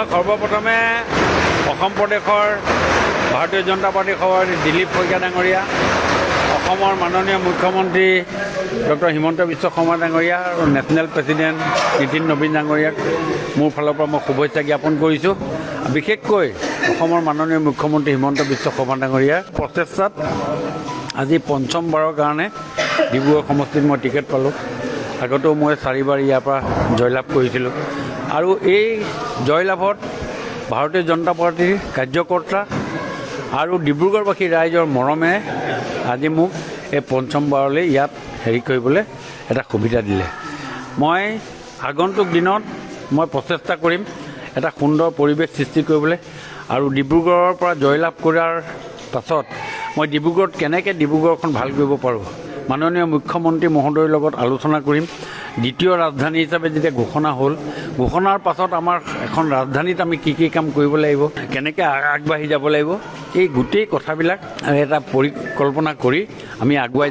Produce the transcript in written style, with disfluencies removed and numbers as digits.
মই সৰ্বপ্ৰথমে অসম প্ৰদেশৰ ভাৰতীয় জনতা পাৰ্টীৰ সভাপতি দিলীপ শইকীয়া ডাঙৰীয়া, অসমৰ মাননীয় মুখ্যমন্ত্ৰী ডক্টৰ হিমন্ত বিশ্ব শৰ্মা ডাঙৰীয়া আৰু নেশ্যনেল প্ৰেছিডেণ্ট নীতিন নবীন ডাঙৰীয়াক মোৰ ফালৰ পৰা মই শুভেচ্ছা জ্ঞাপন কৰিছোঁ। বিশেষকৈ অসমৰ মাননীয় মুখ্যমন্ত্ৰী হিমন্ত বিশ্ব শৰ্মা ডাঙৰীয়াৰ প্ৰচেষ্টাত আজি পঞ্চমবাৰৰ কাৰণে ডিব্ৰুগড় সমষ্টিত মই টিকেট পালোঁ। আগতেও মই 4বাৰ ইয়াৰ পৰা জয়লাভ কৰিছিলোঁ আৰু এই জয়লাভত ভাৰতীয় জনতা পাৰ্টীৰ কাৰ্যকৰ্তা আৰু ডিব্ৰুগড়বাসী ৰাইজৰ মৰমে আজি মোক এই পঞ্চমবাৰলৈ ইয়াত কৰিবলৈ এটা সুবিধা দিলে। মই আগন্তুক দিনত মই প্ৰচেষ্টা কৰিম এটা সুন্দৰ পৰিৱেশ সৃষ্টি কৰিবলৈ আৰু ডিব্ৰুগড়ৰ পৰা জয়লাভ কৰাৰ পাছত মই ডিব্ৰুগড়ত কেনেকৈ ডিব্ৰুগড়খন ভাল কৰিব পাৰোঁ মাননীয় মুখ্যমন্ত্ৰী মহোদয়ৰ লগত আলোচনা কৰিম। দ্বিতীয় ৰাজধানী হিচাপে যেতিয়া ঘোষণা হ'ল, ঘোষণাৰ পাছত আমাৰ এখন ৰাজধানীত আমি কি কি কাম কৰিব লাগিব, কেনেকৈ আগবাঢ়ি যাব লাগিব, এই গোটেই কথাবিলাক এটা পৰিকল্পনা কৰি আমি আগুৱাই